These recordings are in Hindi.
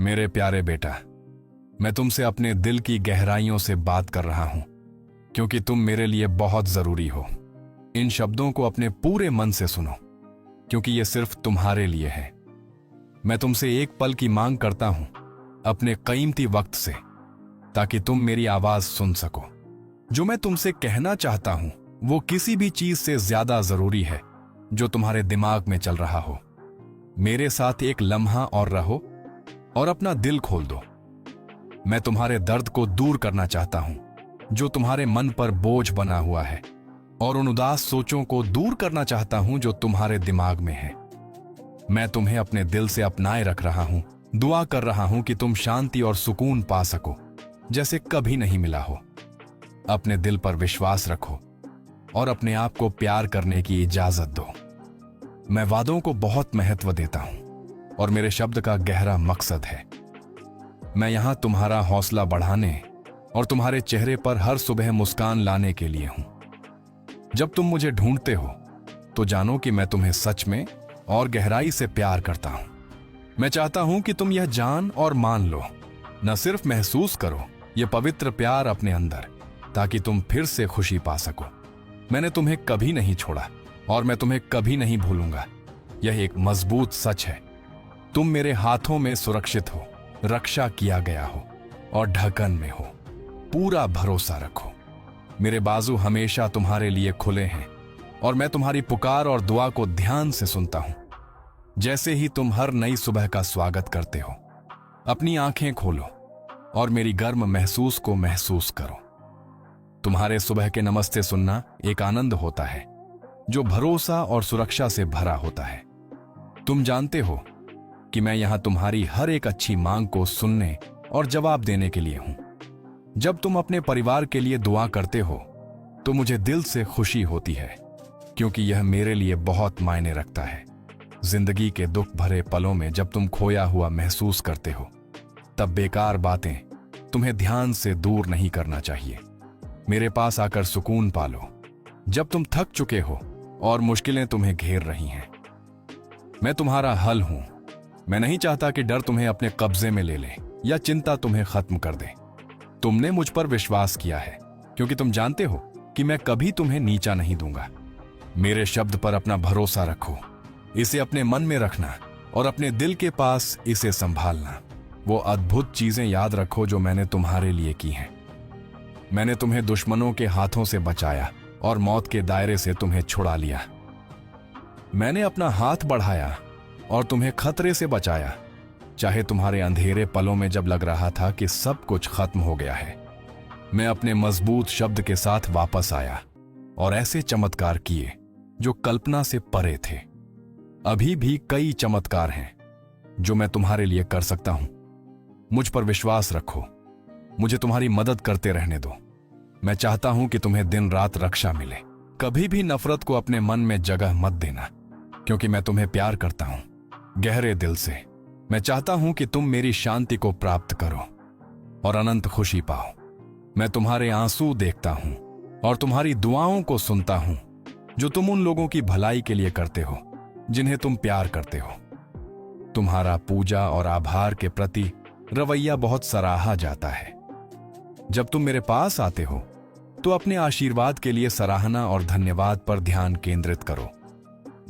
मेरे प्यारे बेटा, मैं तुमसे अपने दिल की गहराइयों से बात कर रहा हूं, क्योंकि तुम मेरे लिए बहुत जरूरी हो। इन शब्दों को अपने पूरे मन से सुनो, क्योंकि ये सिर्फ तुम्हारे लिए है। मैं तुमसे एक पल की मांग करता हूं, अपने कीमती वक्त से, ताकि तुम मेरी आवाज सुन सको। जो मैं तुमसे कहना चाहता हूं वो किसी भी चीज से ज्यादा जरूरी है जो तुम्हारे दिमाग में चल रहा हो। मेरे साथ एक लम्हा और रहो और अपना दिल खोल दो। मैं तुम्हारे दर्द को दूर करना चाहता हूं जो तुम्हारे मन पर बोझ बना हुआ है, और उन उदास सोचों को दूर करना चाहता हूं जो तुम्हारे दिमाग में है। मैं तुम्हें अपने दिल से अपनाए रख रहा हूं, दुआ कर रहा हूं कि तुम शांति और सुकून पा सको जैसे कभी नहीं मिला हो। अपने दिल पर विश्वास रखो और अपने आप को प्यार करने की इजाजत दो। मैं वादों को बहुत महत्व देता हूं और मेरे शब्द का गहरा मकसद है। मैं यहां तुम्हारा हौसला बढ़ाने और तुम्हारे चेहरे पर हर सुबह मुस्कान लाने के लिए हूं। जब तुम मुझे ढूंढते हो तो जानो कि मैं तुम्हें सच में और गहराई से प्यार करता हूं। मैं चाहता हूं कि तुम यह जान और मान लो, न सिर्फ महसूस करो यह पवित्र प्यार अपने अंदर, ताकि तुम फिर से खुशी पा सको। मैंने तुम्हें कभी नहीं छोड़ा और मैं तुम्हें कभी नहीं भूलूंगा। यह एक मजबूत सच है। तुम मेरे हाथों में सुरक्षित हो, रक्षा किया गया हो और ढक्कन में हो। पूरा भरोसा रखो। मेरे बाजू हमेशा तुम्हारे लिए खुले हैं और मैं तुम्हारी पुकार और दुआ को ध्यान से सुनता हूं। जैसे ही तुम हर नई सुबह का स्वागत करते हो, अपनी आंखें खोलो और मेरी गर्म महसूस को महसूस करो। तुम्हारे सुबह के नमस्ते सुनना एक आनंद होता है जो भरोसा और सुरक्षा से भरा होता है। तुम जानते हो कि मैं यहां तुम्हारी हर एक अच्छी मांग को सुनने और जवाब देने के लिए हूं। जब तुम अपने परिवार के लिए दुआ करते हो तो मुझे दिल से खुशी होती है, क्योंकि यह मेरे लिए बहुत मायने रखता है। जिंदगी के दुख भरे पलों में जब तुम खोया हुआ महसूस करते हो, तब बेकार बातें तुम्हें ध्यान से दूर नहीं करना चाहिए। मेरे पास आकर सुकून पालो जब तुम थक चुके हो और मुश्किलें तुम्हें घेर रही हैं। मैं तुम्हारा हल हूं। मैं नहीं चाहता कि डर तुम्हें अपने कब्जे में ले ले या चिंता तुम्हें खत्म कर दे। तुमने मुझ पर विश्वास किया है, क्योंकि तुम जानते हो कि मैं कभी तुम्हें नीचा नहीं दूंगा। मेरे शब्द पर अपना भरोसा रखो, इसे अपने मन में रखना और अपने दिल के पास इसे संभालना। वो अद्भुत चीजें याद रखो जो मैंने तुम्हारे लिए की हैं। मैंने तुम्हें दुश्मनों के हाथों से बचाया और मौत के दायरे से तुम्हें छुड़ा लिया। मैंने अपना हाथ बढ़ाया और तुम्हें खतरे से बचाया, चाहे तुम्हारे अंधेरे पलों में जब लग रहा था कि सब कुछ खत्म हो गया है। मैं अपने मजबूत शब्द के साथ वापस आया और ऐसे चमत्कार किए जो कल्पना से परे थे। अभी भी कई चमत्कार हैं जो मैं तुम्हारे लिए कर सकता हूं। मुझ पर विश्वास रखो, मुझे तुम्हारी मदद करते रहने दो। मैं चाहता हूं कि तुम्हें दिन रात रक्षा मिले। कभी भी नफरत को अपने मन में जगह मत देना, क्योंकि मैं तुम्हें प्यार करता हूं गहरे दिल से। मैं चाहता हूं कि तुम मेरी शांति को प्राप्त करो और अनंत खुशी पाओ। मैं तुम्हारे आंसू देखता हूं और तुम्हारी दुआओं को सुनता हूं जो तुम उन लोगों की भलाई के लिए करते हो जिन्हें तुम प्यार करते हो। तुम्हारा पूजा और आभार के प्रति रवैया बहुत सराहा जाता है। जब तुम मेरे पास आते हो तो अपने आशीर्वाद के लिए सराहना और धन्यवाद पर ध्यान केंद्रित करो।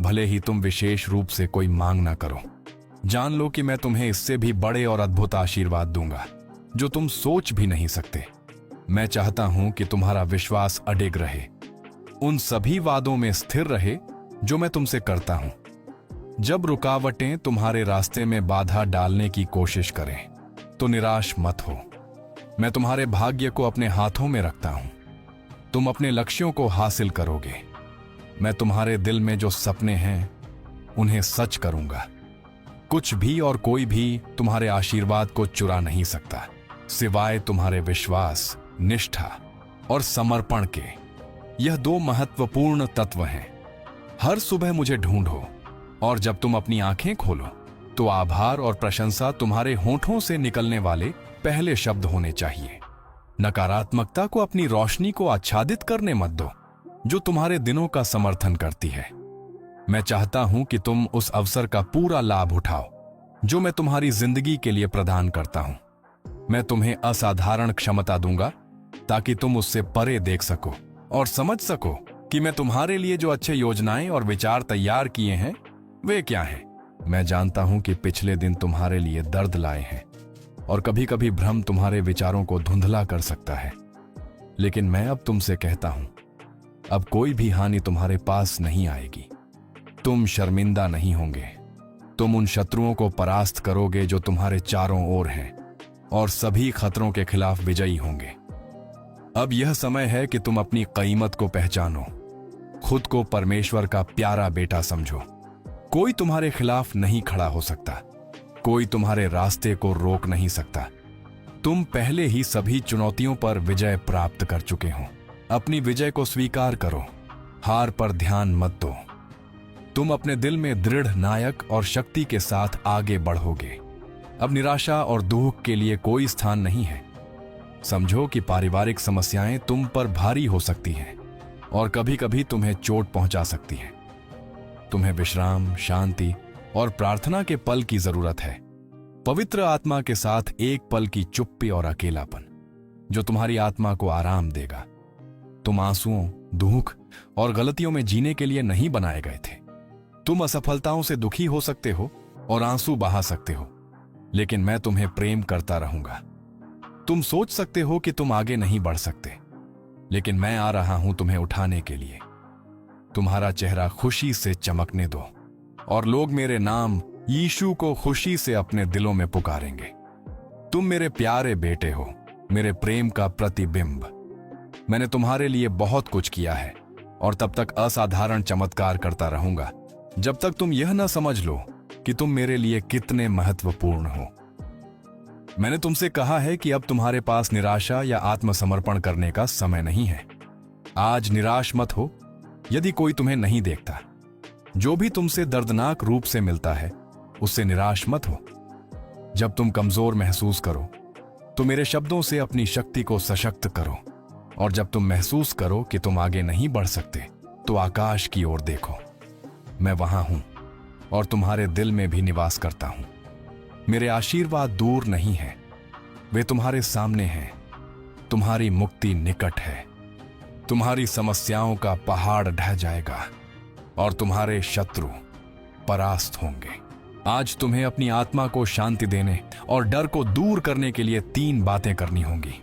भले ही तुम विशेष रूप से कोई मांग ना करो, जान लो कि मैं तुम्हें इससे भी बड़े और अद्भुत आशीर्वाद दूंगा जो तुम सोच भी नहीं सकते। मैं चाहता हूं कि तुम्हारा विश्वास अडिग रहे, उन सभी वादों में स्थिर रहे जो मैं तुमसे करता हूं। जब रुकावटें तुम्हारे रास्ते में बाधा डालने की कोशिश करें तो निराश मत हो। मैं तुम्हारे भाग्य को अपने हाथों में रखता हूं। तुम अपने लक्ष्यों को हासिल करोगे। मैं तुम्हारे दिल में जो सपने हैं उन्हें सच करूंगा। कुछ भी और कोई भी तुम्हारे आशीर्वाद को चुरा नहीं सकता, सिवाय तुम्हारे विश्वास, निष्ठा और समर्पण के। यह दो महत्वपूर्ण तत्व हैं। हर सुबह मुझे ढूंढो और जब तुम अपनी आंखें खोलो तो आभार और प्रशंसा तुम्हारे होठों से निकलने वाले पहले शब्द होने चाहिए। नकारात्मकता को अपनी रोशनी को आच्छादित करने मत दो जो तुम्हारे दिनों का समर्थन करती है। मैं चाहता हूं कि तुम उस अवसर का पूरा लाभ उठाओ जो मैं तुम्हारी जिंदगी के लिए प्रदान करता हूं। मैं तुम्हें असाधारण क्षमता दूंगा ताकि तुम उससे परे देख सको और समझ सको कि मैं तुम्हारे लिए जो अच्छे योजनाएं और विचार तैयार किए हैं वे क्या हैं। मैं जानता हूं कि पिछले दिन तुम्हारे लिए दर्द लाए हैं और कभी कभी भ्रम तुम्हारे विचारों को धुंधला कर सकता है, लेकिन मैं अब तुमसे कहता हूं, अब कोई भी हानि तुम्हारे पास नहीं आएगी। तुम शर्मिंदा नहीं होंगे। तुम उन शत्रुओं को परास्त करोगे जो तुम्हारे चारों ओर हैं और सभी खतरों के खिलाफ विजयी होंगे। अब यह समय है कि तुम अपनी कीमत को पहचानो, खुद को परमेश्वर का प्यारा बेटा समझो। कोई तुम्हारे खिलाफ नहीं खड़ा हो सकता, कोई तुम्हारे रास्ते को रोक नहीं सकता। तुम पहले ही सभी चुनौतियों पर विजय प्राप्त कर चुके हो। अपनी विजय को स्वीकार करो, हार पर ध्यान मत दो। तुम अपने दिल में दृढ़ नायक और शक्ति के साथ आगे बढ़ोगे। अब निराशा और दुख के लिए कोई स्थान नहीं है। समझो कि पारिवारिक समस्याएं तुम पर भारी हो सकती हैं और कभी कभी तुम्हें चोट पहुंचा सकती हैं। तुम्हें विश्राम, शांति और प्रार्थना के पल की जरूरत है। पवित्र आत्मा के साथ एक पल की चुप्पी और अकेलापन जो तुम्हारी आत्मा को आराम देगा। तुम आंसुओं, दुख और गलतियों में जीने के लिए नहीं बनाए गए थे। तुम असफलताओं से दुखी हो सकते हो और आंसू बहा सकते हो, लेकिन मैं तुम्हें प्रेम करता रहूंगा। तुम सोच सकते हो कि तुम आगे नहीं बढ़ सकते, लेकिन मैं आ रहा हूं तुम्हें उठाने के लिए। तुम्हारा चेहरा खुशी से चमकने दो और लोग मेरे नाम यीशु को खुशी से अपने दिलों में पुकारेंगे। तुम मेरे प्यारे बेटे हो, मेरे प्रेम का प्रतिबिंब। मैंने तुम्हारे लिए बहुत कुछ किया है और तब तक असाधारण चमत्कार करता रहूंगा जब तक तुम यह न समझ लो कि तुम मेरे लिए कितने महत्वपूर्ण हो। मैंने तुमसे कहा है कि अब तुम्हारे पास निराशा या आत्मसमर्पण करने का समय नहीं है। आज निराश मत हो यदि कोई तुम्हें नहीं देखता। जो भी तुमसे दर्दनाक रूप से मिलता है उससे निराश मत हो। जब तुम कमजोर महसूस करो तो मेरे शब्दों से अपनी शक्ति को सशक्त करो, और जब तुम महसूस करो कि तुम आगे नहीं बढ़ सकते तो आकाश की ओर देखो। मैं वहां हूं और तुम्हारे दिल में भी निवास करता हूं। मेरे आशीर्वाद दूर नहीं है, वे तुम्हारे सामने हैं। तुम्हारी मुक्ति निकट है। तुम्हारी समस्याओं का पहाड़ ढह जाएगा और तुम्हारे शत्रु परास्त होंगे। आज तुम्हें अपनी आत्मा को शांति देने और डर को दूर करने के लिए 3 बातें करनी होंगी।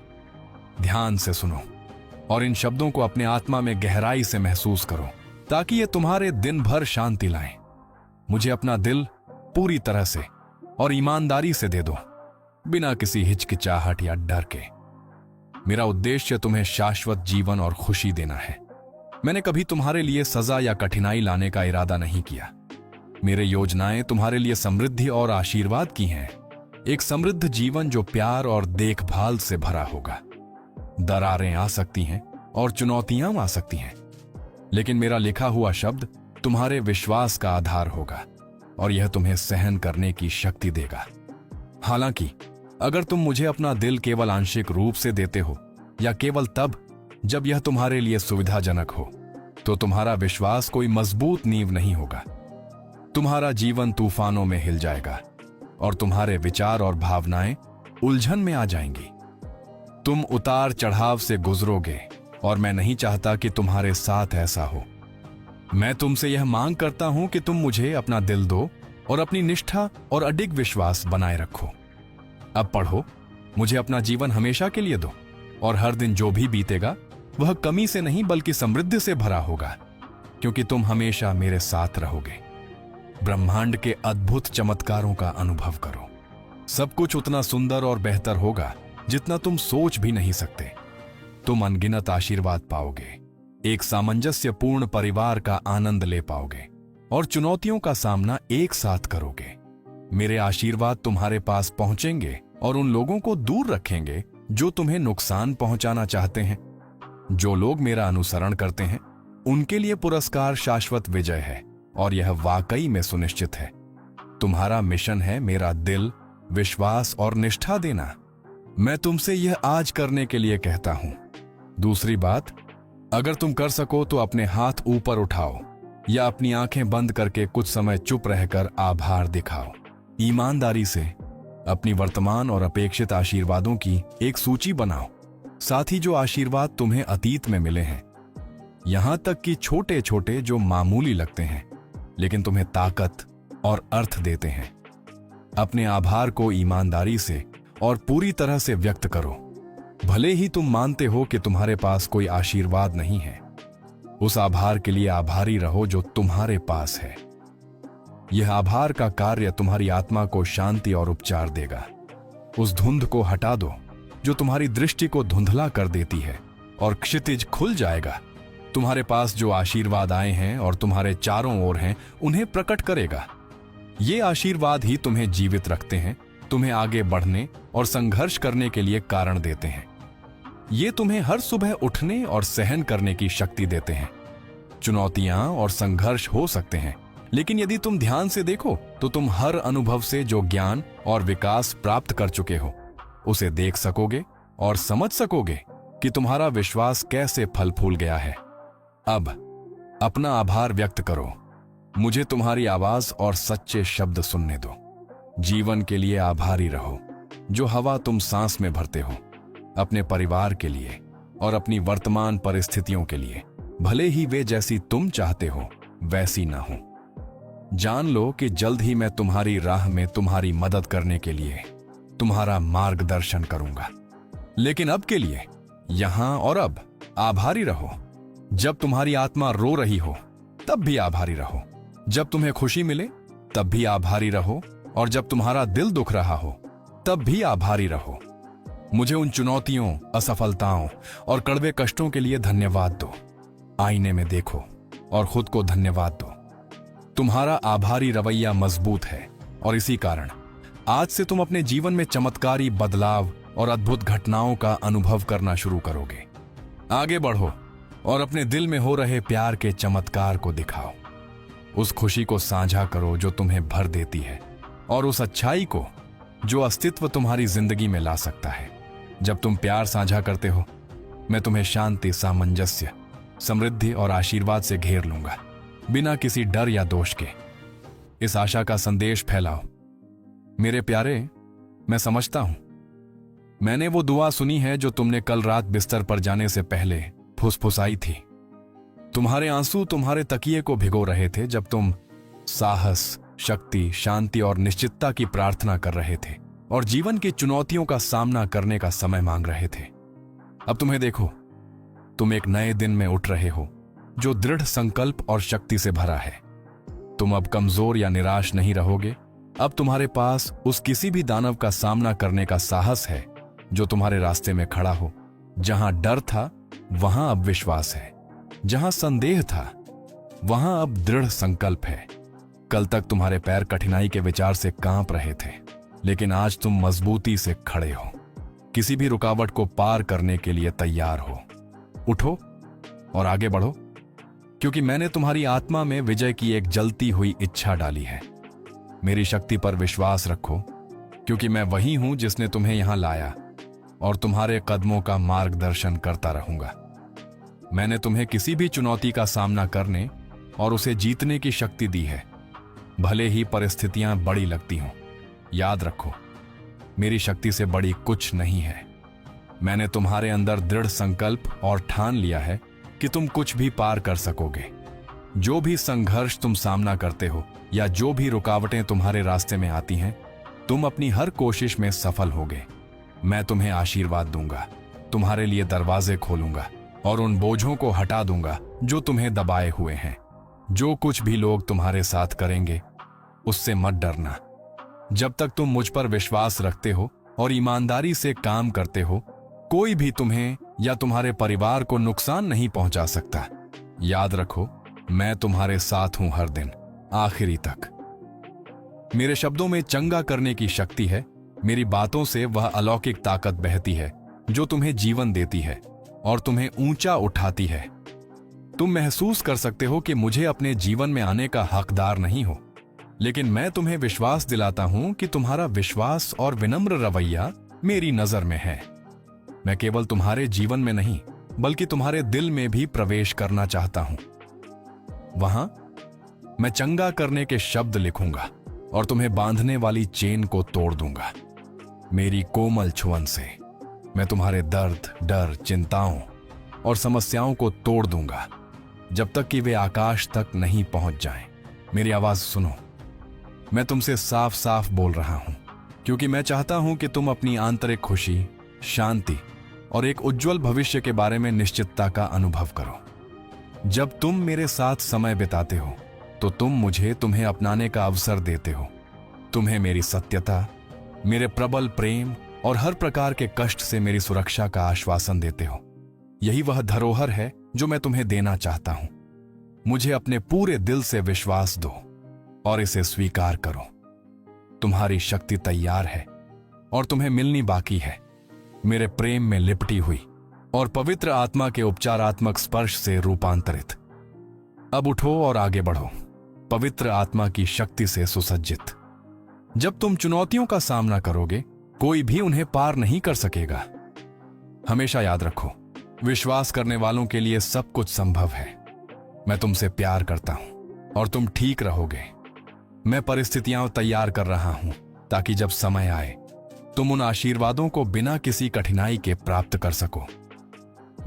ध्यान से सुनो और इन शब्दों को अपने आत्मा में गहराई से महसूस करो ताकि ये तुम्हारे दिन भर शांति लाएं। मुझे अपना दिल पूरी तरह से और ईमानदारी से दे दो, बिना किसी हिचकिचाहट या डर के। मेरा उद्देश्य तुम्हें शाश्वत जीवन और खुशी देना है। मैंने कभी तुम्हारे लिए सजा या कठिनाई लाने का इरादा नहीं किया। मेरे योजनाएं तुम्हारे लिए समृद्धि और आशीर्वाद की हैं। एक समृद्ध जीवन जो प्यार और देखभाल से भरा होगा। दरारें आ सकती हैं और चुनौतियां आ सकती हैं, लेकिन मेरा लिखा हुआ शब्द तुम्हारे विश्वास का आधार होगा और यह तुम्हें सहन करने की शक्ति देगा। हालांकि अगर तुम मुझे अपना दिल केवल आंशिक रूप से देते हो या केवल तब जब यह तुम्हारे लिए सुविधाजनक हो, तो तुम्हारा विश्वास कोई मजबूत नींव नहीं होगा। तुम्हारा जीवन तूफानों में हिल जाएगा और तुम्हारे विचार और भावनाएं उलझन में आ जाएंगी। तुम उतार चढ़ाव से गुजरोगे और मैं नहीं चाहता कि तुम्हारे साथ ऐसा हो। मैं तुमसे यह मांग करता हूं कि तुम मुझे अपना दिल दो और अपनी निष्ठा और अडिग विश्वास बनाए रखो। अब पढ़ो, मुझे अपना जीवन हमेशा के लिए दो और हर दिन जो भी बीतेगा वह कमी से नहीं बल्कि समृद्धि से भरा होगा, क्योंकि तुम हमेशा मेरे साथ रहोगे। ब्रह्मांड के अद्भुत चमत्कारों का अनुभव करो। सब कुछ उतना सुंदर और बेहतर होगा जितना तुम सोच भी नहीं सकते। तुम अनगिनत आशीर्वाद पाओगे, एक सामंजस्यपूर्ण परिवार का आनंद ले पाओगे और चुनौतियों का सामना एक साथ करोगे। मेरे आशीर्वाद तुम्हारे पास पहुंचेंगे और उन लोगों को दूर रखेंगे जो तुम्हें नुकसान पहुंचाना चाहते हैं। जो लोग मेरा अनुसरण करते हैं उनके लिए पुरस्कार शाश्वत विजय है और यह वाकई में सुनिश्चित है। तुम्हारा मिशन है मेरा दिल, विश्वास और निष्ठा देना। मैं तुमसे यह आज करने के लिए कहता हूं। दूसरी बात, अगर तुम कर सको तो अपने हाथ ऊपर उठाओ या अपनी आंखें बंद करके कुछ समय चुप रहकर आभार दिखाओ। ईमानदारी से अपनी वर्तमान और अपेक्षित आशीर्वादों की एक सूची बनाओ, साथ ही जो आशीर्वाद तुम्हें अतीत में मिले हैं, यहां तक कि छोटे छोटे जो मामूली लगते हैं लेकिन तुम्हें ताकत और अर्थ देते हैं। अपने आभार को ईमानदारी से और पूरी तरह से व्यक्त करो। भले ही तुम मानते हो कि तुम्हारे पास कोई आशीर्वाद नहीं है, उस आभार के लिए आभारी रहो जो तुम्हारे पास है। यह आभार का कार्य तुम्हारी आत्मा को शांति और उपचार देगा। उस धुंध को हटा दो जो तुम्हारी दृष्टि को धुंधला कर देती है, और क्षितिज खुल जाएगा। तुम्हारे पास जो आशीर्वाद आए हैं और तुम्हारे चारों ओर हैं, उन्हें प्रकट करेगा। ये आशीर्वाद ही तुम्हें जीवित रखते हैं, तुम्हें आगे बढ़ने और संघर्ष करने के लिए कारण देते हैं। ये तुम्हें हर सुबह उठने और सहन करने की शक्ति देते हैं। चुनौतियां और संघर्ष हो सकते हैं, लेकिन यदि तुम ध्यान से देखो तो तुम हर अनुभव से जो ज्ञान और विकास प्राप्त कर चुके हो, उसे देख सकोगे और समझ सकोगे कि तुम्हारा विश्वास कैसे फल फूल गया है। अब अपना आभार व्यक्त करो। मुझे तुम्हारी आवाज और सच्चे शब्द सुनने दो। जीवन के लिए आभारी रहो, जो हवा तुम सांस में भरते हो, अपने परिवार के लिए और अपनी वर्तमान परिस्थितियों के लिए, भले ही वे जैसी तुम चाहते हो वैसी ना हो। जान लो कि जल्द ही मैं तुम्हारी राह में तुम्हारी मदद करने के लिए तुम्हारा मार्गदर्शन करूंगा। लेकिन अब के लिए यहां और अब आभारी रहो। जब तुम्हारी आत्मा रो रही हो तब भी आभारी रहो। जब तुम्हें खुशी मिले तब भी आभारी रहो, और जब तुम्हारा दिल दुख रहा हो तब भी आभारी रहो। मुझे उन चुनौतियों, असफलताओं और कड़वे कष्टों के लिए धन्यवाद दो। आईने में देखो और खुद को धन्यवाद दो। तुम्हारा आभारी रवैया मजबूत है, और इसी कारण आज से तुम अपने जीवन में चमत्कारी बदलाव और अद्भुत घटनाओं का अनुभव करना शुरू करोगे। आगे बढ़ो और अपने दिल में हो रहे प्यार के चमत्कार को दिखाओ। उस खुशी को साझा करो जो तुम्हें भर देती है, और उस अच्छाई को जो अस्तित्व तुम्हारी जिंदगी में ला सकता है। जब तुम प्यार साझा करते हो, मैं तुम्हें शांति, सामंजस्य, समृद्धि और आशीर्वाद से घेर लूंगा, बिना किसी डर या दोष के। इस आशा का संदेश फैलाओ। मेरे प्यारे, मैं समझता हूं, मैंने वो दुआ सुनी है जो तुमने कल रात बिस्तर पर जाने से पहले फुसफुसाई थी। तुम्हारे आंसू तुम्हारे तकिए को भिगो रहे थे जब तुम साहस, शक्ति, शांति और निश्चितता की प्रार्थना कर रहे थे और जीवन की चुनौतियों का सामना करने का समय मांग रहे थे। अब तुम्हें देखो, तुम एक नए दिन में उठ रहे हो जो दृढ़ संकल्प और शक्ति से भरा है। तुम अब कमजोर या निराश नहीं रहोगे। अब तुम्हारे पास उस किसी भी दानव का सामना करने का साहस है जो तुम्हारे रास्ते में खड़ा हो। जहां डर था वहां अब विश्वास है, जहां संदेह था वहां अब दृढ़ संकल्प है। कल तक तुम्हारे पैर कठिनाई के विचार से कांप रहे थे, लेकिन आज तुम मजबूती से खड़े हो, किसी भी रुकावट को पार करने के लिए तैयार हो। उठो और आगे बढ़ो, क्योंकि मैंने तुम्हारी आत्मा में विजय की एक जलती हुई इच्छा डाली है। मेरी शक्ति पर विश्वास रखो, क्योंकि मैं वही हूं जिसने तुम्हें यहां लाया और तुम्हारे कदमों का मार्गदर्शन करता रहूंगा। मैंने तुम्हें किसी भी चुनौती का सामना करने और उसे जीतने की शक्ति दी है, भले ही परिस्थितियां बड़ी लगती हों। याद रखो, मेरी शक्ति से बड़ी कुछ नहीं है। मैंने तुम्हारे अंदर दृढ़ संकल्प और ठान लिया है कि तुम कुछ भी पार कर सकोगे। जो भी संघर्ष तुम सामना करते हो या जो भी रुकावटें तुम्हारे रास्ते में आती हैं, तुम अपनी हर कोशिश में सफल होगे। मैं तुम्हें आशीर्वाद दूंगा, तुम्हारे लिए दरवाजे खोलूंगा और उन बोझों को हटा दूंगा जो तुम्हें दबाए हुए हैं। जो कुछ भी लोग तुम्हारे साथ करेंगे, उससे मत डरना। जब तक तुम मुझ पर विश्वास रखते हो और ईमानदारी से काम करते हो, कोई भी तुम्हें या तुम्हारे परिवार को नुकसान नहीं पहुंचा सकता। याद रखो, मैं तुम्हारे साथ हूं हर दिन, आखिरी तक। मेरे शब्दों में चंगा करने की शक्ति है। मेरी बातों से वह अलौकिक ताकत बहती है जो तुम्हें जीवन देती है और तुम्हें ऊंचा उठाती है। तुम महसूस कर सकते हो कि मुझे अपने जीवन में आने का हकदार नहीं हो, लेकिन मैं तुम्हें विश्वास दिलाता हूं कि तुम्हारा विश्वास और विनम्र रवैया मेरी नजर में है। मैं केवल तुम्हारे जीवन में नहीं, बल्कि तुम्हारे दिल में भी प्रवेश करना चाहता हूं। वहां मैं चंगा करने के शब्द लिखूंगा और तुम्हें बांधने वाली चेन को तोड़ दूंगा। मेरी कोमल छुअन से मैं तुम्हारे दर्द, डर, चिंताओं और समस्याओं को तोड़ दूंगा जब तक कि वे आकाश तक नहीं पहुंच जाएं। मेरी आवाज सुनो, मैं तुमसे साफ साफ बोल रहा हूं, क्योंकि मैं चाहता हूं कि तुम अपनी आंतरिक खुशी, शांति और एक उज्जवल भविष्य के बारे में निश्चितता का अनुभव करो। जब तुम मेरे साथ समय बिताते हो तो तुम मुझे तुम्हें अपनाने का अवसर देते हो। तुम्हें मेरी सत्यता, मेरे प्रबल प्रेम और हर प्रकार के कष्ट से मेरी सुरक्षा का आश्वासन देते हो। यही वह धरोहर है जो मैं तुम्हें देना चाहता हूं। मुझे अपने पूरे दिल से विश्वास दो और इसे स्वीकार करो। तुम्हारी शक्ति तैयार है और तुम्हें मिलनी बाकी है, मेरे प्रेम में लिपटी हुई और पवित्र आत्मा के उपचारात्मक स्पर्श से रूपांतरित। अब उठो और आगे बढ़ो, पवित्र आत्मा की शक्ति से सुसज्जित। जब तुम चुनौतियों का सामना करोगे, कोई भी उन्हें पार नहीं कर सकेगा। हमेशा याद रखो, विश्वास करने वालों के लिए सब कुछ संभव है। मैं तुमसे प्यार करता हूं और तुम ठीक रहोगे। मैं परिस्थितियां तैयार कर रहा हूं ताकि जब समय आए तुम उन आशीर्वादों को बिना किसी कठिनाई के प्राप्त कर सको।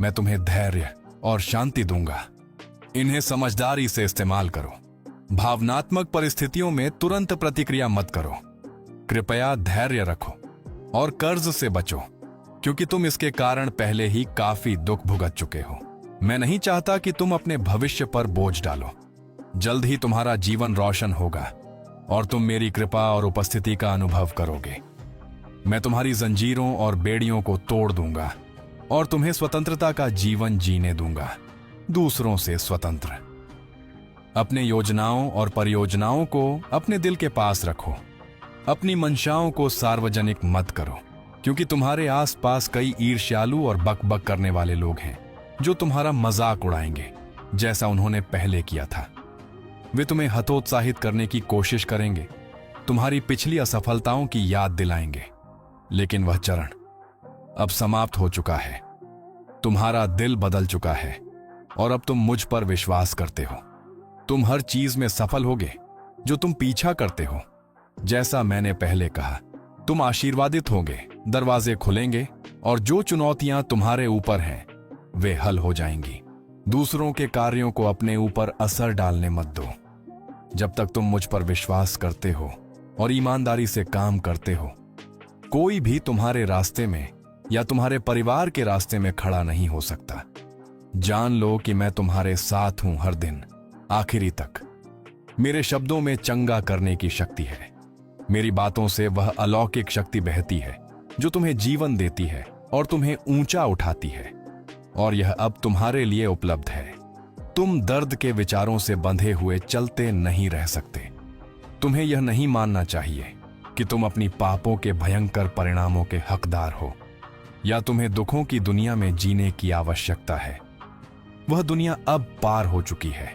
मैं तुम्हें धैर्य और शांति दूंगा। इन्हें समझदारी से इस्तेमाल करो। भावनात्मक परिस्थितियों में तुरंत प्रतिक्रिया मत करो। कृपया धैर्य रखो और कर्ज से बचो, क्योंकि तुम इसके कारण पहले ही काफी दुख भुगत चुके हो। मैं नहीं चाहता कि तुम अपने भविष्य पर बोझ डालो। जल्द ही तुम्हारा जीवन रोशन होगा और तुम मेरी कृपा और उपस्थिति का अनुभव करोगे। मैं तुम्हारी जंजीरों और बेड़ियों को तोड़ दूंगा और तुम्हें स्वतंत्रता का जीवन जीने दूंगा, दूसरों से स्वतंत्र। अपने योजनाओं और परियोजनाओं को अपने दिल के पास रखो। अपनी मंशाओं को सार्वजनिक मत करो, क्योंकि तुम्हारे आसपास कई ईर्ष्यालु और बकबक करने वाले लोग हैं जो तुम्हारा मजाक उड़ाएंगे, जैसा उन्होंने पहले किया था। वे तुम्हें हतोत्साहित करने की कोशिश करेंगे, तुम्हारी पिछली असफलताओं की याद दिलाएंगे, लेकिन वह चरण अब समाप्त हो चुका है। तुम्हारा दिल बदल चुका है और अब तुम मुझ पर विश्वास करते हो। तुम हर चीज में सफल होगे जो तुम पीछा करते हो। जैसा मैंने पहले कहा, तुम आशीर्वादित होगे, दरवाजे खुलेंगे और जो चुनौतियां तुम्हारे ऊपर हैं वे हल हो जाएंगी। दूसरों के कार्यों को अपने ऊपर असर डालने मत दो। जब तक तुम मुझ पर विश्वास करते हो और ईमानदारी से काम करते हो, कोई भी तुम्हारे रास्ते में या तुम्हारे परिवार के रास्ते में खड़ा नहीं हो सकता। जान लो कि मैं तुम्हारे साथ हूं हर दिन, आखिरी तक। मेरे शब्दों में चंगा करने की शक्ति है। मेरी बातों से वह अलौकिक शक्ति बहती है जो तुम्हें जीवन देती है और तुम्हें ऊंचा उठाती है, और यह अब तुम्हारे लिए उपलब्ध है। तुम दर्द के विचारों से बंधे हुए चलते नहीं रह सकते। तुम्हें यह नहीं मानना चाहिए कि तुम अपनी पापों के भयंकर परिणामों के हकदार हो, या तुम्हें दुखों की दुनिया में जीने की आवश्यकता है। वह दुनिया अब पार हो चुकी है।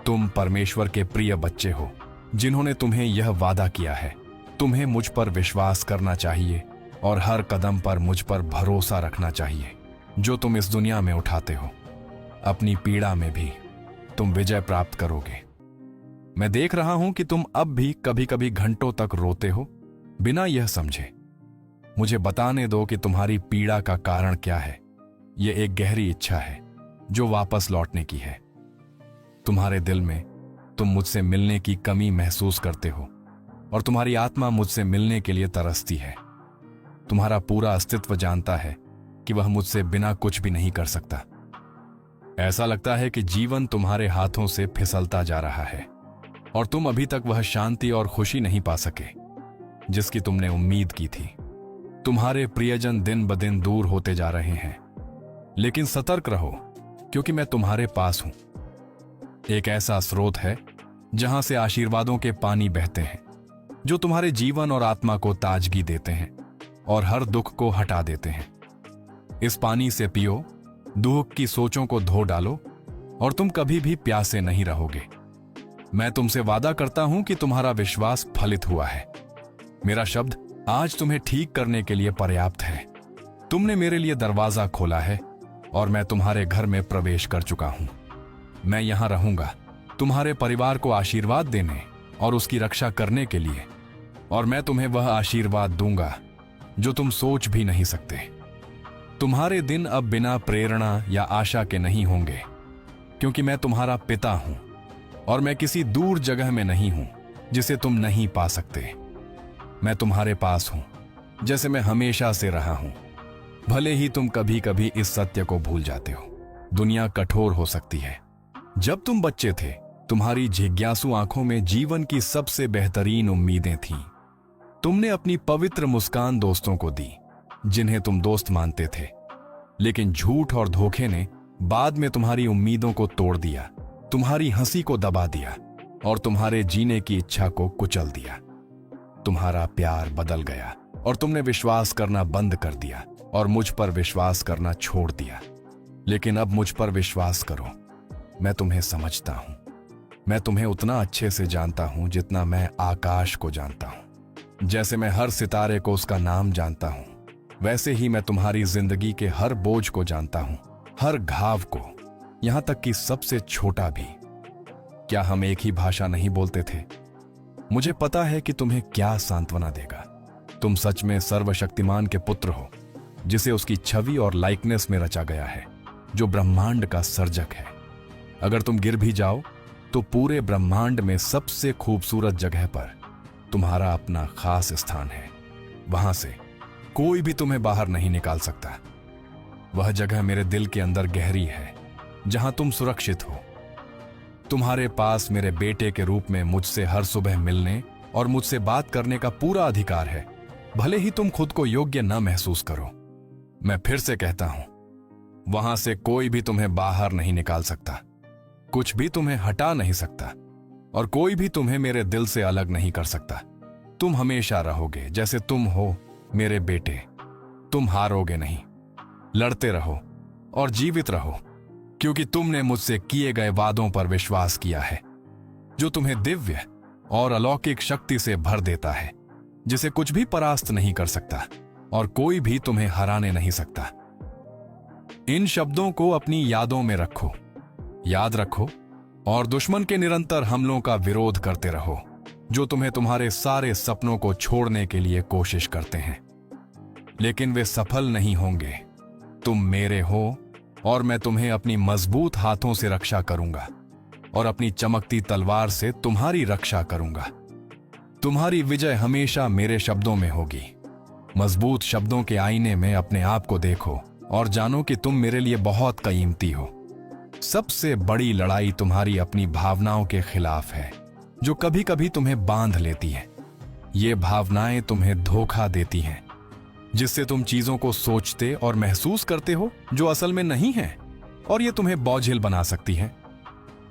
तुम परमेश्वर के प्रिय बच्चे हो, जिन्होंने तुम्हें यह वादा किया है। तुम्हें मुझ पर विश्वास करना चाहिए और हर कदम पर मुझ पर भरोसा रखना चाहिए जो तुम इस दुनिया में उठाते हो। अपनी पीड़ा में भी तुम विजय प्राप्त करोगे। मैं देख रहा हूं कि तुम अब भी कभी कभी घंटों तक रोते हो बिना यह समझे। मुझे बताने दो कि तुम्हारी पीड़ा का कारण क्या है। यह एक गहरी इच्छा है जो वापस लौटने की है। तुम्हारे दिल में तुम मुझसे मिलने की कमी महसूस करते हो और तुम्हारी आत्मा मुझसे मिलने के लिए तरसती है। तुम्हारा पूरा अस्तित्व जानता है कि वह मुझसे बिना कुछ भी नहीं कर सकता। ऐसा लगता है कि जीवन तुम्हारे हाथों से फिसलता जा रहा है और तुम अभी तक वह शांति और खुशी नहीं पा सके जिसकी तुमने उम्मीद की थी। तुम्हारे प्रियजन दिन ब दिन दूर होते जा रहे हैं, लेकिन सतर्क रहो, क्योंकि मैं तुम्हारे पास हूं। एक ऐसा स्रोत है जहां से आशीर्वादों के पानी बहते हैं जो तुम्हारे जीवन और आत्मा को ताजगी देते हैं और हर दुख को हटा देते हैं। इस पानी से पियो, दुख की सोचों को धो डालो और तुम कभी भी प्यासे नहीं रहोगे। मैं तुमसे वादा करता हूं कि तुम्हारा विश्वास फलित हुआ है। मेरा शब्द आज तुम्हें ठीक करने के लिए पर्याप्त है। तुमने मेरे लिए दरवाजा खोला है और मैं तुम्हारे घर में प्रवेश कर चुका हूं। मैं यहां रहूंगा, तुम्हारे परिवार को आशीर्वाद देने और उसकी रक्षा करने के लिए, और मैं तुम्हें वह आशीर्वाद दूंगा जो तुम सोच भी नहीं सकते। तुम्हारे दिन अब बिना प्रेरणा या आशा के नहीं होंगे, क्योंकि मैं तुम्हारा पिता हूं और मैं किसी दूर जगह में नहीं हूं जिसे तुम नहीं पा सकते। मैं तुम्हारे पास हूं, जैसे मैं हमेशा से रहा हूं। भले ही तुम कभी कभी इस सत्य को भूल जाते हो। दुनिया कठोर हो सकती है। जब तुम बच्चे थे, तुम्हारी जिज्ञासु आंखों में जीवन की सबसे बेहतरीन उम्मीदें थीं। तुमने अपनी पवित्र मुस्कान दोस्तों को दी, जिन्हें तुम दोस्त मानते थे, लेकिन झूठ और धोखे ने बाद में तुम्हारी उम्मीदों को तोड़ दिया, तुम्हारी हंसी को दबा दिया और तुम्हारे जीने की इच्छा को कुचल दिया। तुम्हारा प्यार बदल गया और तुमने विश्वास करना बंद कर दिया और मुझ पर विश्वास करना छोड़ दिया। लेकिन अब मुझ पर विश्वास करो, मैं तुम्हें समझता हूं। मैं तुम्हें उतना अच्छे से जानता हूं जितना मैं आकाश को जानता हूं। जैसे मैं हर सितारे को उसका नाम जानता हूं, वैसे ही मैं तुम्हारी जिंदगी के हर बोझ को जानता हूं, हर घाव को, यहां तक कि सबसे छोटा भी। क्या हम एक ही भाषा नहीं बोलते थे? मुझे पता है कि तुम्हें क्या सांत्वना देगा। तुम सच में सर्वशक्तिमान के पुत्र हो, जिसे उसकी छवि और लाइकनेस में रचा गया है, जो ब्रह्मांड का सर्जक है। अगर तुम गिर भी जाओ तो पूरे ब्रह्मांड में सबसे खूबसूरत जगह पर तुम्हारा अपना खास स्थान है। वहां से कोई भी तुम्हें बाहर नहीं निकाल सकता। वह जगह मेरे दिल के अंदर गहरी है, जहां तुम सुरक्षित हो। तुम्हारे पास मेरे बेटे के रूप में मुझसे हर सुबह मिलने और मुझसे बात करने का पूरा अधिकार है, भले ही तुम खुद को योग्य न महसूस करो। मैं फिर से कहता हूं, वहां से कोई भी तुम्हें बाहर नहीं निकाल सकता, कुछ भी तुम्हें हटा नहीं सकता, और कोई भी तुम्हें मेरे दिल से अलग नहीं कर सकता। तुम हमेशा रहोगे जैसे तुम हो, मेरे बेटे। तुम हारोगे नहीं। लड़ते रहो और जीवित रहो, क्योंकि तुमने मुझसे किए गए वादों पर विश्वास किया है, जो तुम्हें दिव्य और अलौकिक शक्ति से भर देता है, जिसे कुछ भी परास्त नहीं कर सकता और कोई भी तुम्हें हराने नहीं सकता। इन शब्दों को अपनी यादों में रखो, याद रखो, और दुश्मन के निरंतर हमलों का विरोध करते रहो, जो तुम्हें तुम्हारे सारे सपनों को छोड़ने के लिए कोशिश करते हैं, लेकिन वे सफल नहीं होंगे। तुम मेरे हो और मैं तुम्हें अपनी मजबूत हाथों से रक्षा करूंगा और अपनी चमकती तलवार से तुम्हारी रक्षा करूंगा। तुम्हारी विजय हमेशा मेरे शब्दों में होगी। मजबूत शब्दों के आईने में अपने आप को देखो और जानो कि तुम मेरे लिए बहुत कीमती हो। सबसे बड़ी लड़ाई तुम्हारी अपनी भावनाओं के खिलाफ है, जो कभी कभी तुम्हें बांध लेती हैं। ये भावनाएं तुम्हें धोखा देती हैं, जिससे तुम चीजों को सोचते और महसूस करते हो जो असल में नहीं है, और ये तुम्हें बोझिल बना सकती हैं।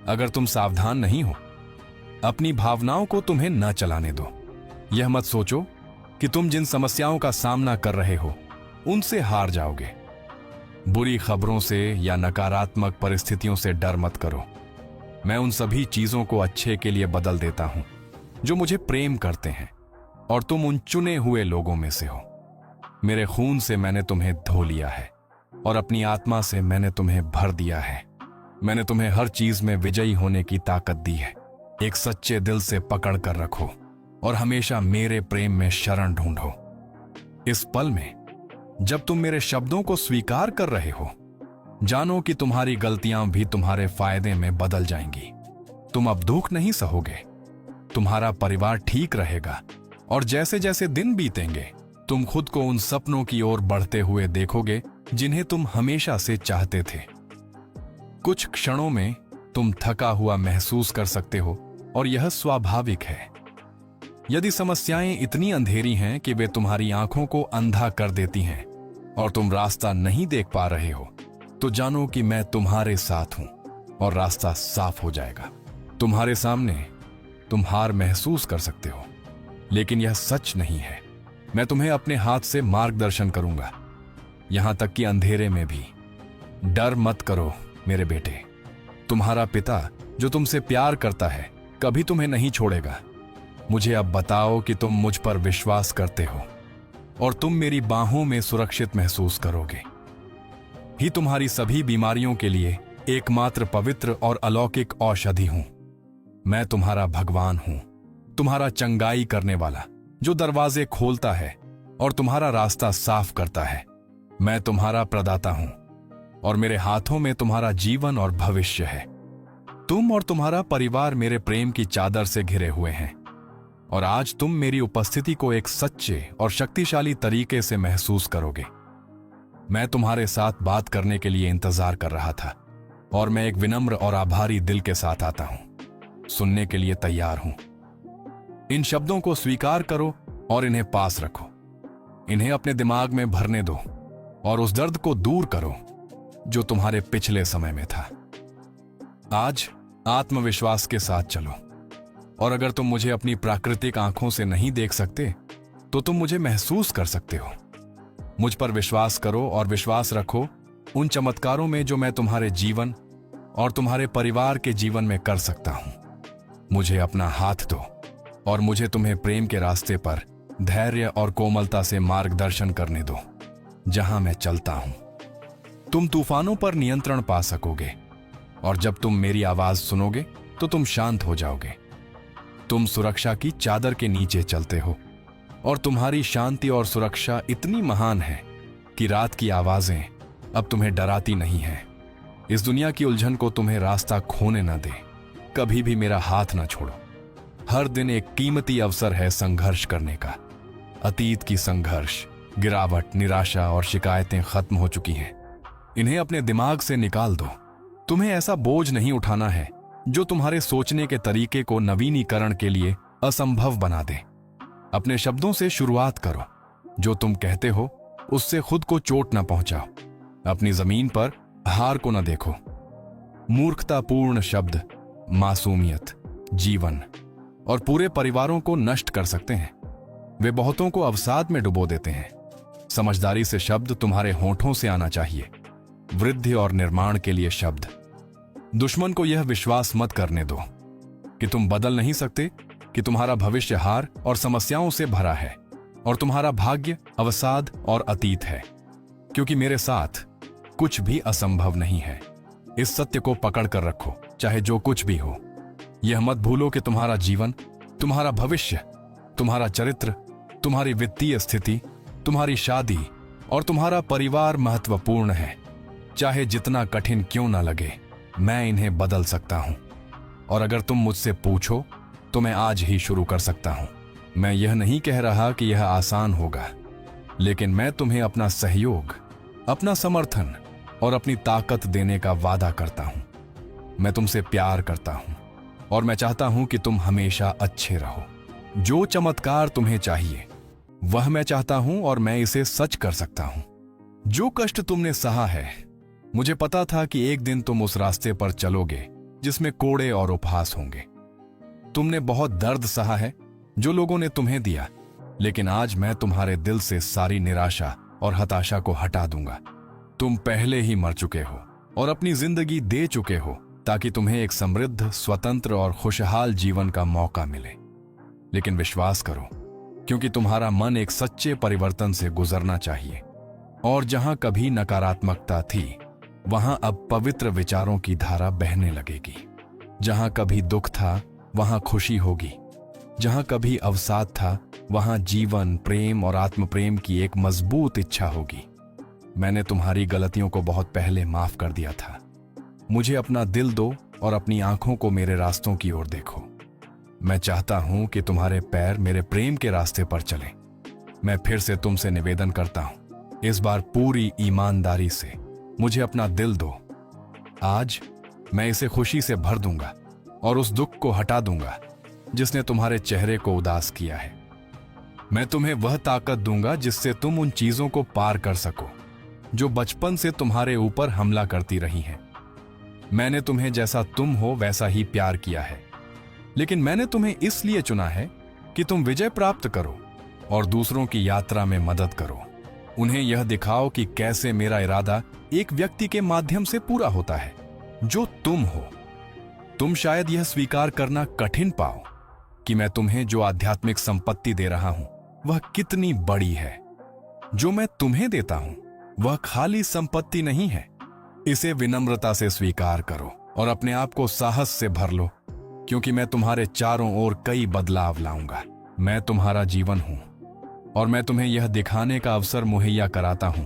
अगर तुम सावधान नहीं हो, अपनी भावनाओं को तुम्हें न चलाने दो। यह मत सोचो कि तुम जिन समस्याओं का सामना कर रहे हो उनसे हार जाओगे। बुरी खबरों से या नकारात्मक परिस्थितियों से डर मत करो। मैं उन सभी चीजों को अच्छे के लिए बदल देता हूं जो मुझे प्रेम करते हैं, और तुम उन चुने हुए लोगों में से हो। मेरे खून से मैंने तुम्हें धो लिया है और अपनी आत्मा से मैंने तुम्हें भर दिया है। मैंने तुम्हें हर चीज में विजयी होने की ताकत दी है। एक सच्चे दिल से पकड़ कर रखो और हमेशा मेरे प्रेम में शरण ढूंढो। इस पल में जब तुम मेरे शब्दों को स्वीकार कर रहे हो, जानो कि तुम्हारी गलतियां भी तुम्हारे फायदे में बदल जाएंगी। तुम अब दुख नहीं सहोगे, तुम्हारा परिवार ठीक रहेगा, और जैसे जैसे दिन बीतेंगे तुम खुद को उन सपनों की ओर बढ़ते हुए देखोगे जिन्हें तुम हमेशा से चाहते थे। कुछ क्षणों में तुम थका हुआ महसूस कर सकते हो, और यह स्वाभाविक है। यदि समस्याएं इतनी अंधेरी हैं कि वे तुम्हारी आंखों को अंधा कर देती हैं और तुम रास्ता नहीं देख पा रहे हो, तो जानो कि मैं तुम्हारे साथ हूं और रास्ता साफ हो जाएगा। तुम्हारे सामने तुम हार महसूस कर सकते हो, लेकिन यह सच नहीं है। मैं तुम्हें अपने हाथ से मार्गदर्शन करूंगा, यहां तक कि अंधेरे में भी। डर मत करो मेरे बेटे। तुम्हारा पिता जो तुमसे प्यार करता है कभी तुम्हें नहीं छोड़ेगा। मुझे अब बताओ कि तुम मुझ पर विश्वास करते हो और तुम मेरी बाहों में सुरक्षित महसूस करोगे। ही तुम्हारी सभी बीमारियों के लिए एकमात्र पवित्र और अलौकिक औषधि हूं। मैं तुम्हारा भगवान हूं, तुम्हारा चंगाई करने वाला, जो दरवाजे खोलता है और तुम्हारा रास्ता साफ करता है। मैं तुम्हारा प्रदाता हूं और मेरे हाथों में तुम्हारा जीवन और भविष्य है। तुम और तुम्हारा परिवार मेरे प्रेम की चादर से घिरे हुए हैं और आज तुम मेरी उपस्थिति को एक सच्चे और शक्तिशाली तरीके से महसूस करोगे। मैं तुम्हारे साथ बात करने के लिए इंतजार कर रहा था और मैं एक विनम्र और आभारी दिल के साथ आता हूं, सुनने के लिए तैयार हूं। इन शब्दों को स्वीकार करो और इन्हें पास रखो। इन्हें अपने दिमाग में भरने दो और उस दर्द को दूर करो जो तुम्हारे पिछले समय में था। आज आत्मविश्वास के साथ चलो और अगर तुम मुझे अपनी प्राकृतिक आंखों से नहीं देख सकते तो तुम मुझे महसूस कर सकते हो। मुझ पर विश्वास करो और विश्वास रखो उन चमत्कारों में जो मैं तुम्हारे जीवन और तुम्हारे परिवार के जीवन में कर सकता हूं। मुझे अपना हाथ दो और मुझे तुम्हें प्रेम के रास्ते पर धैर्य और कोमलता से मार्गदर्शन करने दो जहां मैं चलता हूं। तुम तूफानों पर नियंत्रण पा सकोगे और जब तुम मेरी आवाज सुनोगे तो तुम शांत हो जाओगे। तुम सुरक्षा की चादर के नीचे चलते हो और तुम्हारी शांति और सुरक्षा इतनी महान है कि रात की आवाजें अब तुम्हें डराती नहीं हैं। इस दुनिया की उलझन को तुम्हें रास्ता खोने न दे। कभी भी मेरा हाथ न छोड़ो। हर दिन एक कीमती अवसर है संघर्ष करने का। अतीत की संघर्ष, गिरावट, निराशा और शिकायतें खत्म हो चुकी हैं। इन्हें अपने दिमाग से निकाल दो। तुम्हें ऐसा बोझ नहीं उठाना है जो तुम्हारे सोचने के तरीके को नवीनीकरण के लिए असंभव बना दे। अपने शब्दों से शुरुआत करो। जो तुम कहते हो उससे खुद को चोट न पहुंचाओ। अपनी जमीन पर हार को न देखो। मूर्खतापूर्ण शब्द मासूमियत, जीवन और पूरे परिवारों को नष्ट कर सकते हैं। वे बहुतों को अवसाद में डुबो देते हैं। समझदारी से शब्द तुम्हारे होठों से आना चाहिए। वृद्धि और निर्माण के लिए शब्द। दुश्मन को यह विश्वास मत करने दो कि तुम बदल नहीं सकते, कि तुम्हारा भविष्य हार और समस्याओं से भरा है और तुम्हारा भाग्य अवसाद और अतीत है, क्योंकि मेरे साथ कुछ भी असंभव नहीं है। इस सत्य को पकड़ कर रखो, चाहे जो कुछ भी हो। यह मत भूलो कि तुम्हारा जीवन, तुम्हारा भविष्य, तुम्हारा चरित्र, तुम्हारी वित्तीय स्थिति, तुम्हारी शादी और तुम्हारा परिवार महत्वपूर्ण है। चाहे जितना कठिन क्यों ना लगे, मैं इन्हें बदल सकता हूं। और अगर तुम मुझसे पूछो तो मैं आज ही शुरू कर सकता हूं। मैं यह नहीं कह रहा कि यह आसान होगा, लेकिन मैं तुम्हें अपना सहयोग, अपना समर्थन और अपनी ताकत देने का वादा करता हूं। मैं तुमसे प्यार करता हूं और मैं चाहता हूं कि तुम हमेशा अच्छे रहो। जो चमत्कार तुम्हें चाहिए वह मैं चाहता हूं और मैं इसे सच कर सकता हूं। जो कष्ट तुमने सहा है, मुझे पता था कि एक दिन तुम उस रास्ते पर चलोगे जिसमें कोड़े और उपहास होंगे। तुमने बहुत दर्द सहा है जो लोगों ने तुम्हें दिया, लेकिन आज मैं तुम्हारे दिल से सारी निराशा और हताशा को हटा दूंगा। तुम पहले ही मर चुके हो और अपनी जिंदगी दे चुके हो ताकि तुम्हें एक समृद्ध, स्वतंत्र और खुशहाल जीवन का मौका मिले। लेकिन विश्वास करो, क्योंकि तुम्हारा मन एक सच्चे परिवर्तन से गुजरना चाहिए। और जहां कभी नकारात्मकता थी, वहां अब पवित्र विचारों की धारा बहने लगेगी। जहां कभी दुख था, वहां खुशी होगी। जहां कभी अवसाद था, वहां जीवन, प्रेम और आत्मप्रेम की एक मजबूत इच्छा होगी। मैंने तुम्हारी गलतियों को बहुत पहले माफ कर दिया था। मुझे अपना दिल दो और अपनी आंखों को मेरे रास्तों की ओर देखो। मैं चाहता हूं कि तुम्हारे पैर मेरे प्रेम के रास्ते पर चलें। मैं फिर से तुमसे निवेदन करता हूं, इस बार पूरी ईमानदारी से मुझे अपना दिल दो। आज मैं इसे खुशी से भर दूंगा और उस दुख को हटा दूंगा जिसने तुम्हारे चेहरे को उदास किया है। मैं तुम्हें वह ताकत दूंगा जिससे तुम उन चीजों को पार कर सको जो बचपन से तुम्हारे ऊपर हमला करती रही हैं। मैंने तुम्हें जैसा तुम हो वैसा ही प्यार किया है, लेकिन मैंने तुम्हें इसलिए चुना है कि तुम विजय प्राप्त करो और दूसरों की यात्रा में मदद करो। उन्हें यह दिखाओ कि कैसे मेरा इरादा एक व्यक्ति के माध्यम से पूरा होता है, जो तुम हो। तुम शायद यह स्वीकार करना कठिन पाओ कि मैं तुम्हें जो आध्यात्मिक संपत्ति दे रहा हूं वह कितनी बड़ी है। जो मैं तुम्हें देता हूं वह खाली संपत्ति नहीं है। इसे विनम्रता से स्वीकार करो और अपने आप को साहस से भर लो, क्योंकि मैं तुम्हारे चारों ओर कई बदलाव लाऊंगा। मैं तुम्हारा जीवन हूं और मैं तुम्हें यह दिखाने का अवसर मुहैया कराता हूं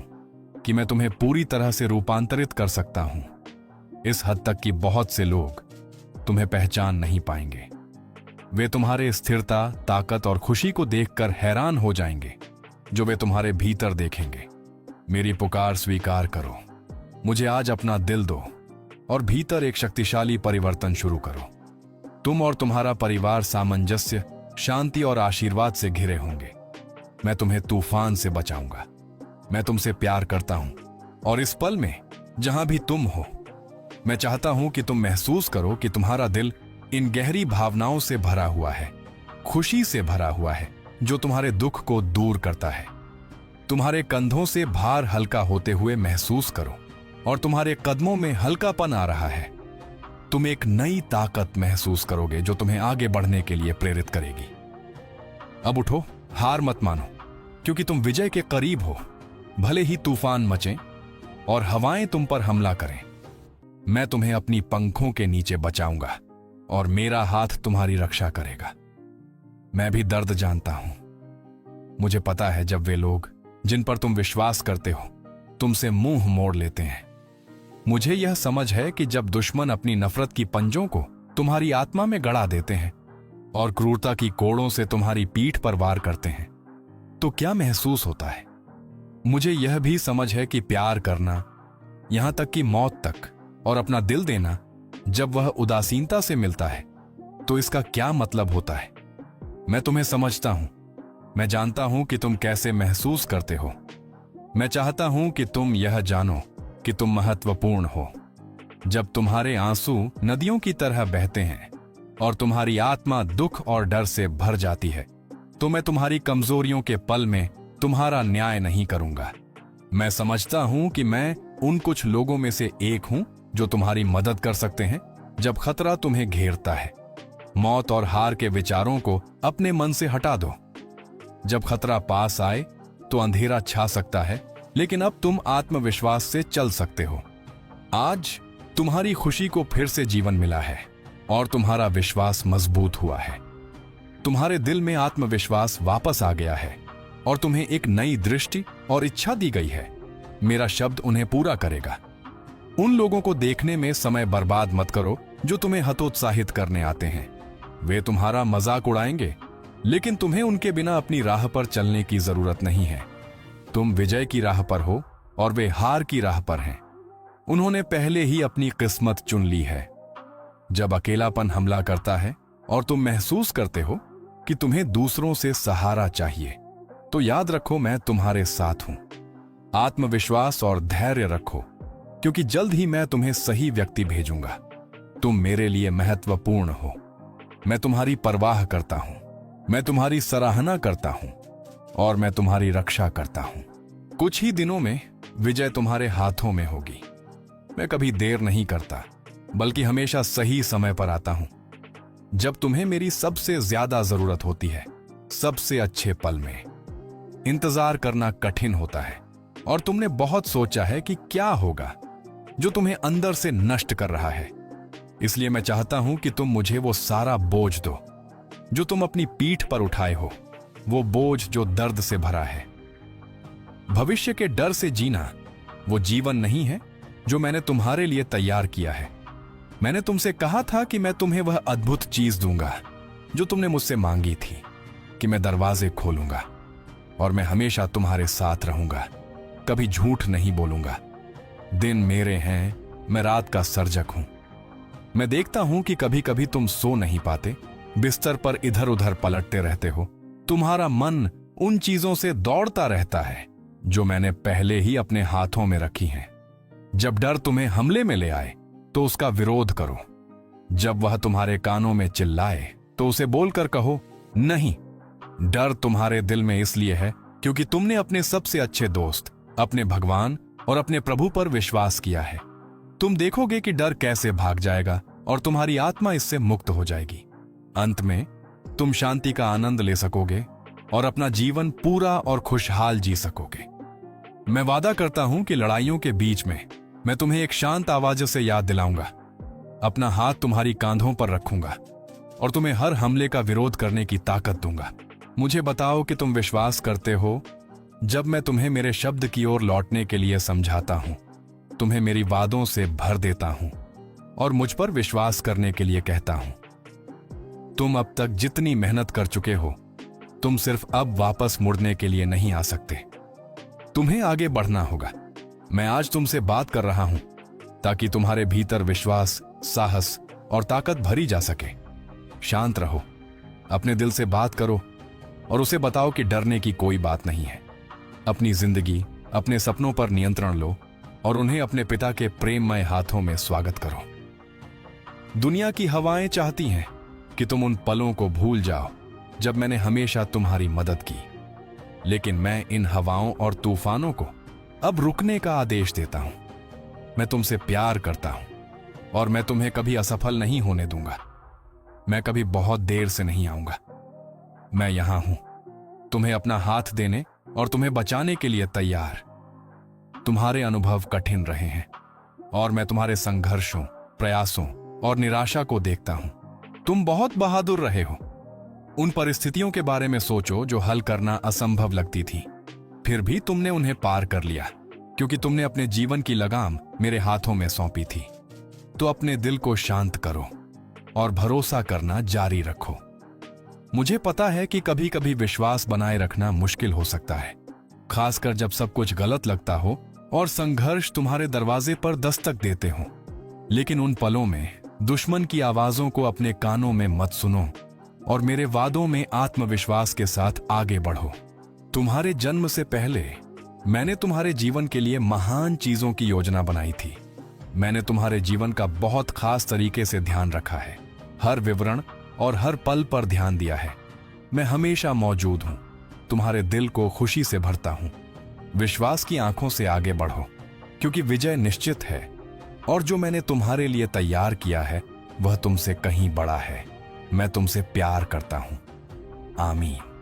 कि मैं तुम्हें पूरी तरह से रूपांतरित कर सकता हूं, इस हद तक कि बहुत से लोग तुम्हें पहचान नहीं पाएंगे। वे तुम्हारे स्थिरता, ताकत और खुशी को देखकर हैरान हो जाएंगे जो वे तुम्हारे भीतर देखेंगे। मेरी पुकार स्वीकार करो, मुझे आज अपना दिल दो और भीतर एक शक्तिशाली परिवर्तन शुरू करो। तुम और तुम्हारा परिवार सामंजस्य, शांति और आशीर्वाद से घिरे होंगे। मैं तुम्हें तूफान से बचाऊंगा। मैं तुमसे प्यार करता हूं और इस पल में जहां भी तुम हो, मैं चाहता हूं कि तुम महसूस करो कि तुम्हारा दिल इन गहरी भावनाओं से भरा हुआ है, खुशी से भरा हुआ है जो तुम्हारे दुख को दूर करता है। तुम्हारे कंधों से भार हल्का होते हुए महसूस करो और तुम्हारे कदमों में हल्कापन आ रहा है। तुम एक नई ताकत महसूस करोगे जो तुम्हें आगे बढ़ने के लिए प्रेरित करेगी। अब उठो, हार मत मानो, क्योंकि तुम विजय के करीब हो। भले ही तूफान मचे और हवाएं तुम पर हमला करें, मैं तुम्हें अपनी पंखों के नीचे बचाऊंगा और मेरा हाथ तुम्हारी रक्षा करेगा। मैं भी दर्द जानता हूं। मुझे पता है जब वे लोग जिन पर तुम विश्वास करते हो तुमसे मुंह मोड़ लेते हैं। मुझे यह समझ है कि जब दुश्मन अपनी नफरत की पंजों को तुम्हारी आत्मा में गड़ा देते हैं और क्रूरता की कोड़ों से तुम्हारी पीठ पर वार करते हैं, तो क्या महसूस होता है। मुझे यह भी समझ है कि प्यार करना, यहां तक कि मौत तक, और अपना दिल देना जब वह उदासीनता से मिलता है तो इसका क्या मतलब होता है। मैं तुम्हें समझता हूं। मैं जानता हूं कि तुम कैसे महसूस करते हो। मैं चाहता हूं कि तुम यह जानो कि तुम महत्वपूर्ण हो। जब तुम्हारे आंसू नदियों की तरह बहते हैं और तुम्हारी आत्मा दुख और डर से भर जाती है, तो मैं तुम्हारी कमजोरियों के पल में तुम्हारा न्याय नहीं करूंगा। मैं समझता हूं कि मैं उन कुछ लोगों में से एक हूं जो तुम्हारी मदद कर सकते हैं जब खतरा तुम्हें घेरता है। मौत और हार के विचारों को अपने मन से हटा दो। जब खतरा पास आए तो अंधेरा छा सकता है, लेकिन अब तुम आत्मविश्वास से चल सकते हो। आज तुम्हारी खुशी को फिर से जीवन मिला है और तुम्हारा विश्वास मजबूत हुआ है। तुम्हारे दिल में आत्मविश्वास वापस आ गया है और तुम्हें एक नई दृष्टि और इच्छा दी गई है। मेरा शब्द उन्हें पूरा करेगा। उन लोगों को देखने में समय बर्बाद मत करो जो तुम्हें हतोत्साहित करने आते हैं। वे तुम्हारा मजाक उड़ाएंगे, लेकिन तुम्हें उनके बिना अपनी राह पर चलने की जरूरत नहीं है। तुम विजय की राह पर हो और वे हार की राह पर हैं। उन्होंने पहले ही अपनी किस्मत चुन ली है। जब अकेलापन हमला करता है और तुम महसूस करते हो कि तुम्हें दूसरों से सहारा चाहिए, तो याद रखो मैं तुम्हारे साथ हूं। आत्मविश्वास और धैर्य रखो, क्योंकि जल्द ही मैं तुम्हें सही व्यक्ति भेजूंगा। तुम मेरे लिए महत्वपूर्ण हो। मैं तुम्हारी परवाह करता हूं, मैं तुम्हारी सराहना करता हूं और मैं तुम्हारी रक्षा करता हूं। कुछ ही दिनों में विजय तुम्हारे हाथों में होगी। मैं कभी देर नहीं करता, बल्कि हमेशा सही समय पर आता हूं, जब तुम्हें मेरी सबसे ज्यादा जरूरत होती है। सबसे अच्छे पल में इंतजार करना कठिन होता है और तुमने बहुत सोचा है कि क्या होगा जो तुम्हें अंदर से नष्ट कर रहा है। इसलिए मैं चाहता हूं कि तुम मुझे वो सारा बोझ दो जो तुम अपनी पीठ पर उठाए हो, वो बोझ जो दर्द से भरा है। भविष्य के डर से जीना वो जीवन नहीं है जो मैंने तुम्हारे लिए तैयार किया है। मैंने तुमसे कहा था कि मैं तुम्हें वह अद्भुत चीज दूंगा जो तुमने मुझसे मांगी थी, कि मैं दरवाजे खोलूंगा और मैं हमेशा तुम्हारे साथ रहूंगा। कभी झूठ नहीं बोलूंगा। दिन मेरे हैं, मैं रात का सर्जक हूं। मैं देखता हूं कि कभी कभी तुम सो नहीं पाते, बिस्तर पर इधर उधर पलटते रहते हो। तुम्हारा मन उन चीजों से दौड़ता रहता है जो मैंने पहले ही अपने हाथों में रखी हैं। जब डर तुम्हें हमले में ले आए तो उसका विरोध करो। जब वह तुम्हारे कानों में चिल्लाए तो उसे बोलकर कहो, नहीं। डर तुम्हारे दिल में इसलिए है क्योंकि तुमने अपने सबसे अच्छे दोस्त, अपने भगवान और अपने प्रभु पर विश्वास किया है। तुम देखोगे कि डर कैसे भाग जाएगा और तुम्हारी आत्मा इससे मुक्त हो जाएगी। अंत में तुम शांति का आनंद ले सकोगे और अपना जीवन पूरा और खुशहाल जी सकोगे। मैं वादा करता हूं कि लड़ाइयों के बीच में मैं तुम्हें एक शांत आवाज से याद दिलाऊंगा। अपना हाथ तुम्हारी कांधों पर रखूंगा और तुम्हें हर हमले का विरोध करने की ताकत दूंगा। मुझे बताओ कि तुम विश्वास करते हो जब मैं तुम्हें मेरे शब्द की ओर लौटने के लिए समझाता हूं, तुम्हें मेरी वादों से भर देता हूं और मुझ पर विश्वास करने के लिए कहता हूं। तुम अब तक जितनी मेहनत कर चुके हो, तुम सिर्फ अब वापस मुड़ने के लिए नहीं आ सकते। तुम्हें आगे बढ़ना होगा। मैं आज तुमसे बात कर रहा हूं ताकि तुम्हारे भीतर विश्वास, साहस और ताकत भरी जा सके। शांत रहो, अपने दिल से बात करो और उसे बताओ कि डरने की कोई बात नहीं है। अपनी जिंदगी, अपने सपनों पर नियंत्रण लो और उन्हें अपने पिता के प्रेममय हाथों में स्वागत करो। दुनिया की हवाएं चाहती हैं कि तुम उन पलों को भूल जाओ जब मैंने हमेशा तुम्हारी मदद की, लेकिन मैं इन हवाओं और तूफानों को अब रुकने का आदेश देता हूं। मैं तुमसे प्यार करता हूं और मैं तुम्हें कभी असफल नहीं होने दूंगा। मैं कभी बहुत देर से नहीं आऊंगा। मैं यहां हूं, तुम्हें अपना हाथ देने और तुम्हें बचाने के लिए तैयार। तुम्हारे अनुभव कठिन रहे हैं और मैं तुम्हारे संघर्षों, प्रयासों और निराशा को देखता हूं। तुम बहुत बहादुर रहे हो। उन परिस्थितियों के बारे में सोचो जो हल करना असंभव लगती थी, फिर भी तुमने उन्हें पार कर लिया क्योंकि तुमने अपने जीवन की लगाम मेरे हाथों में सौंपी थी। तो अपने दिल को शांत करो और भरोसा करना जारी रखो। मुझे पता है कि कभी कभी विश्वास बनाए रखना मुश्किल हो सकता है, खासकर जब सब कुछ गलत लगता हो और संघर्ष तुम्हारे दरवाजे पर दस्तक देते हो। लेकिन उन पलों में दुश्मन की आवाजों को अपने कानों में मत सुनो और मेरे वादों में आत्मविश्वास के साथ आगे बढ़ो। तुम्हारे जन्म से पहले मैंने तुम्हारे जीवन के लिए महान चीजों की योजना बनाई थी। मैंने तुम्हारे जीवन का बहुत खास तरीके से ध्यान रखा है, हर विवरण और हर पल पर ध्यान दिया है। मैं हमेशा मौजूद हूं, तुम्हारे दिल को खुशी से भरता हूं। विश्वास की आंखों से आगे बढ़ो क्योंकि विजय निश्चित है और जो मैंने तुम्हारे लिए तैयार किया है वह तुमसे कहीं बड़ा है। मैं तुमसे प्यार करता हूं। आमीन।